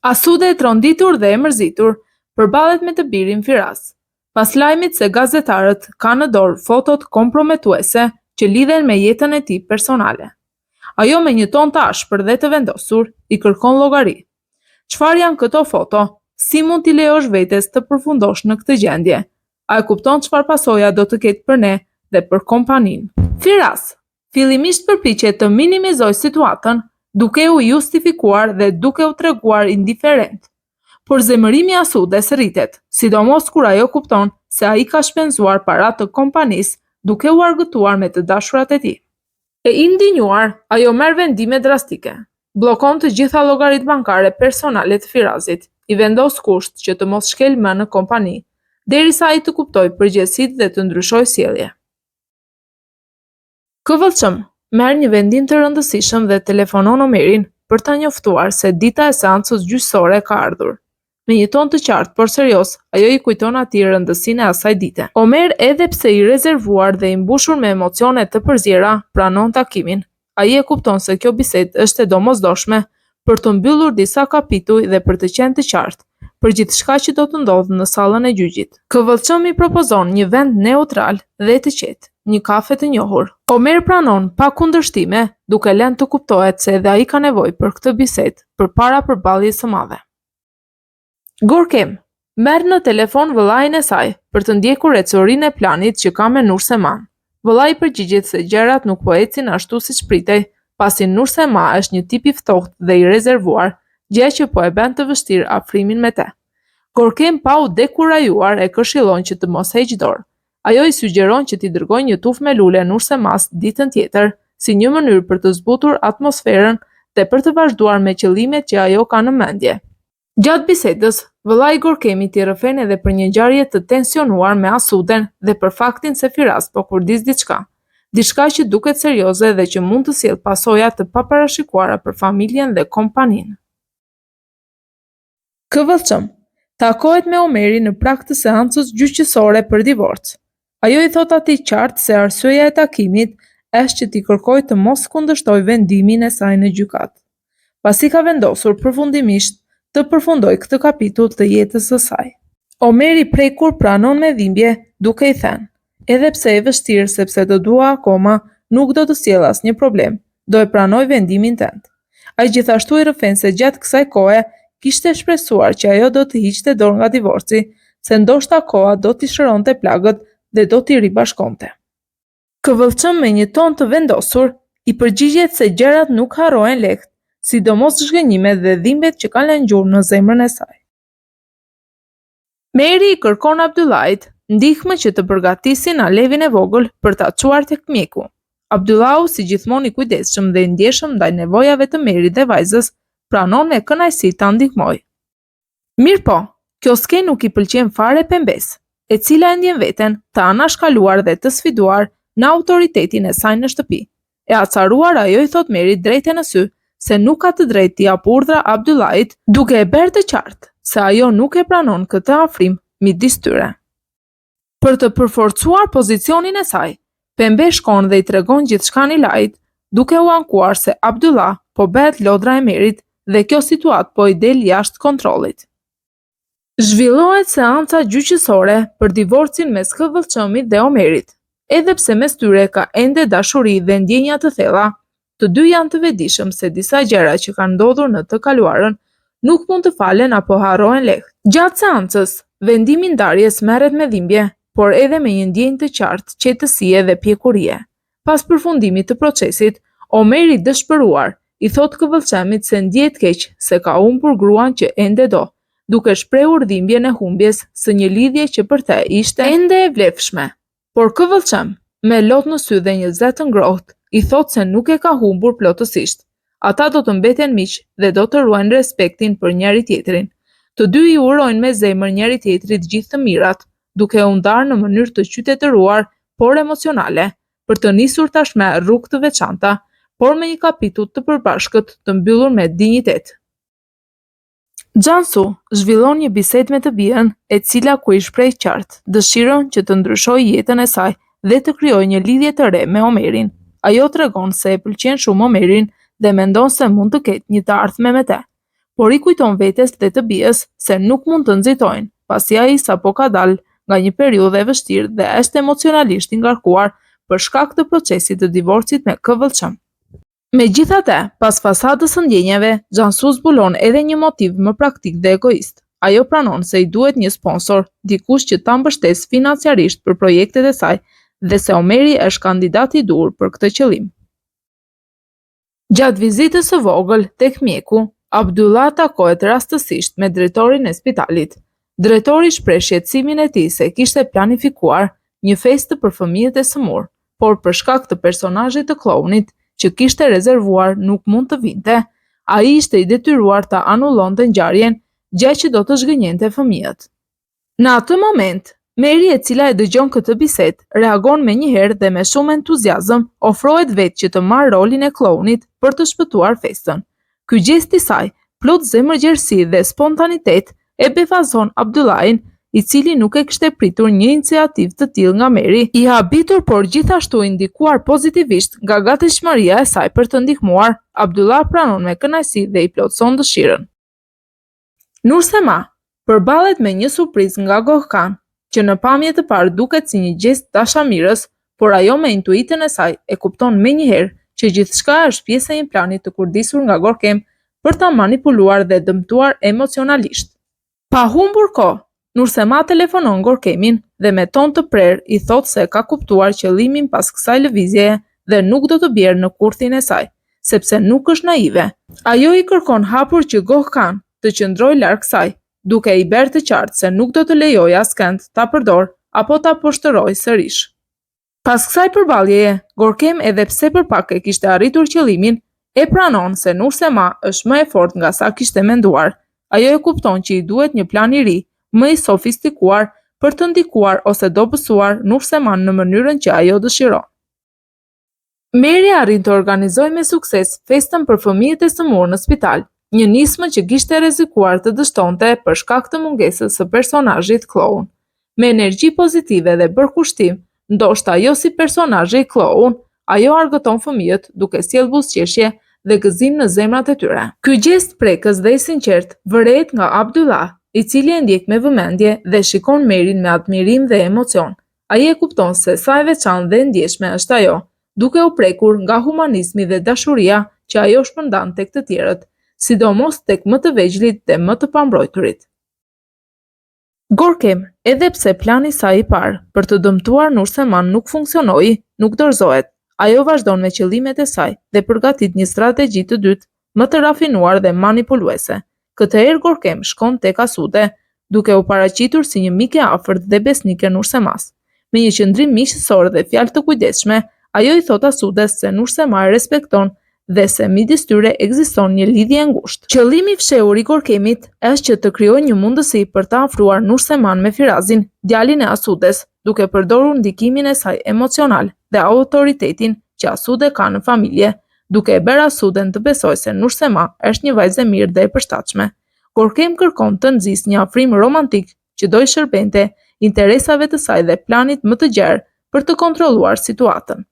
Asude e tronditur dhe e mërzitur përballet me të birin Firas, pas lajmit se gazetarët kanë në dorë fotot komprometuese që lidhen me jetën e tij personale. Ajo me një ton të ashpër dhe të vendosur i kërkon llogari. Çfarë janë këto foto? Si mund t'i lejosh vetes të përfundosh në këtë gjendje? A e kupton çfarë pasoja do të ketë për ne dhe për kompaninë? Firas fillimisht përpiqet të minimizojë situatën, duke u justifikuar dhe duke u treguar indiferent. Por zemërimi i Asudes rritet, sidomos kur ajo kupton se ai ka shpenzuar paratë të kompanisë duke u argëtuar me të dashurat e tij. E indinjuar, ajo merr vendime drastike. Bllokon të gjitha llogaritë bankare personale të Firazit, i vendos kusht që të mos shkel më në kompani, derisa ai të kuptojë përgjegjësitë dhe të ndryshojë sjellje. KVCM merr një vendim të rëndësishëm dhe telefonon Omerin për ta njoftuar se dita e seancës gjyqësore ka ardhur. Me një ton të qartë por serioz, ajo i kujton atij rëndësinë e asaj dite. Omer, edhe pse i rezervuar dhe i mbushur me emocione të përzjera, pranon takimin. Ai e kupton se kjo bisedë është e domosdoshme për të mbyllur disa kapituj dhe për të qenë të qartë për gjithçka që do të ndodhë në sallën e gjyqit. KVCM i propozon një vend neutral dhe të qetë, një kafe të njohur. Omer pranon pa kundërshtime, duke lënë të kuptohet se edhe ai ka nevojë për këtë bisedë përpara përballjes së madhe. Gorkem merr në telefon vëllain e saj për të ndjekur ecurinë e planit që ka me Nurseman. Vëllai përgjigjet se gjërat nuk po ecin ashtu siç pritej, pasi Nursema është një tip i ftohtë dhe i rezervuar, gjë që po e bën të vështirë afrimin me te. Gorkem, pa u dekurajuar, e këshillon që të mos heqë dorë. Ajo i sugjeron që t'i dërgojë një tufë me lule Nursemas ditën tjetër, si një mënyrë për të zbutur atmosferën dhe për të vazhduar me qëllimet që ajo ka në mendje. Gjatë bisedës, vëllai i Gorkemit i rrëfen edhe për një ngjarje të tensionuar me Asuden dhe për faktin se Firas po kurdis diçka që duket serioze dhe që mund të sjellë pasoja të paparashikuara për familjen dhe kompaninë. KVCM takohet me Omerin në prag të seancës gjyqësore për divorc. Ajo i thot atij qartë se arsyeja e takimit është që t'i kërkojë të mos kundërshtojë vendimin e saj në gjykat. Pasi ka vendosur përfundimisht të përfundoj këtë kapitull të jetës së saj. Omeri prekur pranon me dhimbje duke i thënë: "Edhe pse e vështirë sepse të dua akoma, nuk do të sjell asnjë problem. Do e pranoj vendimin tënd." Ai gjithashtu i rrëfen se gjatë kësaj kohe kishte shpresuar që ajo do të hiqte dorë nga divorci, se ndoshta koha do t'i shëronte plagët dhe do t'i ribashkonte. KVCM me një ton të vendosur i përgjigjet se gjërat nuk harrohen lehtë, sidomos zhgënjimet dhe dhimbjet që kanë lënë gjurmë në zemrën e saj. Meri i kërkon Abdullahit ndihmë që të përgatisin alevin e vogël për ta çuar tek mjeku. Abdullahu, si gjithmonë i kujdesshëm dhe i ndjeshëm ndaj nevojave të Merit dhe vajzës, pranon me kënaqësi ta ndihmojë. Mirë po, kjo skej nuk i pëlqen fare Pembes, e cila e ndjen veten të anashkaluar dhe të sfiduar në autoritetin e saj në shtëpi. E acaruar, ajo i thot Merit drejtë në sy se nuk ka të drejtë t'i jap urdhra Abdullahit, duke e bërë të qartë se ajo nuk e pranon këtë afrim midis tyre. Për të përforcuar pozicionin e saj, Pembe shkon dhe i tregon gjithçka Nilait, duke u ankuar se Abdullah po bëhet lodra e Merit dhe kjo situatë po i del jashtë kontrollit. Zhvillohet seanca gjyqësore për divorcin mes KVCM-it dhe Omerit. Edhe pse mes tyre ka ende dashuri dhe ndjenja të thella, të dy janë të vetëdijshëm se disa gjëra që kanë ndodhur në të kaluarën nuk mund të falen apo harrohen lehtë. Gjatë seancës, vendimi i ndarjes merret me dhimbje, por edhe me një ndjenjë të qartë qetësie dhe pjekurie. Pas përfundimit të procesit, Omeri i dëshpëruar i thot KVCM-it se ndjehet keq se ka humbur gruan që ende do, duke shprehur dhimbjen e humbjes së një lidhje që për te ishte ende e vlefshme. Por KVCM, me lot në sy dhe një zë të ngrohtë, i thot se nuk e ka humbur plotësisht. Ata do të mbeten miq dhe do të ruajnë respektin për njëri tjetrin. Të dy i urojnë me zemër njëri tjetrit gjithë të mirat, duke u ndarë në mënyrë të qytetëruar, por emocionale, për të nisur tashmë rrugë të veçanta, por me një kapitull të përbashkët të mbyllur me dinjitet. Xhansu zhvillon një bisedë me të bijën, e cila ku i shpreh qartë dëshirën që të ndryshojë jetën e saj dhe të krijojë një lidhje të re me Omerin. Ajo tregon se e pëlqen shumë Omerin dhe mendon se mund të ketë një të ardhme me te. por i kujton vetes dhe të bijës se nuk mund të nxitojnë, pasi ai sapo ka dalë nga një periudhë e vështirë dhe është emocionalisht i ngarkuar për shkak të procesit të divorcit me KVL. Megjithatë, pas fasadës së ndjenjave, Xhansu zbulon edhe një motiv më praktik dhe egoist. Ajo pranon se i duhet një sponsor, dikush që ta mbështesë financiarisht për projektet e saj dhe se Omeri është kandidati i duhur për këtë qëllim. Gjatë vizitës së vogël tek mjeku, Abdullah takohet rastësisht me drejtorin e spitalit. Drejtori shpreh shqetësimin e tij se kishte planifikuar një festë për fëmijët e sëmurë, por për shkak të personazhit të klounit që kishte rezervuar nuk mund të vinte, ai ishte i detyruar ta anullonte ngjarjen, gjë që do të zhgënjente fëmijët. Në atë moment, Mary, e cila e dëgjon këtë bisedë, reagon menjëherë dhe me shumë entuziazëm ofrohet vetë që të marrë rolin e klounit për të shpëtuar festën. Ky gest i saj, plot zemërgjerësi dhe spontanitet, e befazon Abdullahin, i cili nuk e kishte pritur një iniciativë të tillë nga Mary, i habitur por gjithashtu i ndikuar pozitivisht nga gatishmëria e saj për të ndihmuar. Abdullah pranon me kënaqësi dhe i plotëson dëshirën. Nursema përballet me një surprizë nga Gökhan, që në pamje të parë duket si një gjest dashamirës, por ajo me intuitën e saj e kupton menjëherë që gjithçka është pjesë e një plani të kurdisur nga Gorkem për ta manipuluar dhe dëmtuar emocionalisht. Pa humbur kohë, Nursema telefonon Gorkemin dhe me ton të prerë i thot se ka kuptuar qëllimin pas kësaj lëvizjeje dhe nuk do të bjerë në kurthin e saj, sepse nuk është naive. Ajo i kërkon hapur që Gökhan të qëndroj larg saj, duke i bërë të qartë se nuk do të lejojë askënd ta përdor apo ta poshtëroj sërish. Pas kësaj përballjeje, Gorkem, edhe pse për pak e kishte arritur qëllimin, e pranon se Nursema është më e fortë nga sa kishte menduar. Ajo e kupton që i duhet një plan i ri, më i sofistikuar për të ndikuar ose dobësuar Nurseman në mënyrën që ajo dëshiron. Mary arrin të organizojë me sukses festën për fëmijët e sëmurë në spital, një nismë që kishte rrezikuar të dështonte për shkak të mungesës së personazhit kloun. Me energji pozitive dhe bërkushtim, ndoshta jo si personazhi kloun, ajo argëton fëmijët duke sjellë buzëqeshje dhe gëzim në zemrat e tyre. Ky gjest prekës dhe i sinqert vërehet nga Abdullah, i cili e ndjek me vëmendje dhe shikon Merin me admirim dhe emocion. Ai e kupton se sa e veçantë dhe ndjeshme është ajo, duke u prekur nga humanizmi dhe dashuria që ajo shpërndan tek të tjerët, sidomos tek më të vegjëlit dhe më të pambrojturit. Gorkem, edhe pse plani i saj i parë për të dëmtuar Nurseman nuk funksionoi, nuk dorëzohet. Ajo vazhdon me qëllimet e saj dhe përgatit një strategji të dytë, më të rafinuar dhe manipuluese. Këtë herë Gorkem shkon tek Asude, duke u paraqitur si një mik e afërt dhe besnike Nursemas. Me një qëndrim miqësor dhe fjalë të kujdesshme, ajo i thot Asudes se Nursema e respekton dhe se midis tyre ekziston një lidhje ngushtë. Qëllimi i fshehur i Gorkemit është që të krijojë një mundësi për të afruar Nurseman me Firazin, djalin e Asudes, duke përdorur ndikimin e saj emocional dhe autoritetin që Asude ka në familje, duke e bërë Asuden të besojë se Nursema është një vajzë e mirë dhe e përshtatshme. Gorkem kërkon të nxjisë një afrim romantik që do i shërbente interesave të saj dhe planit më të gjerë për të kontrolluar situatën.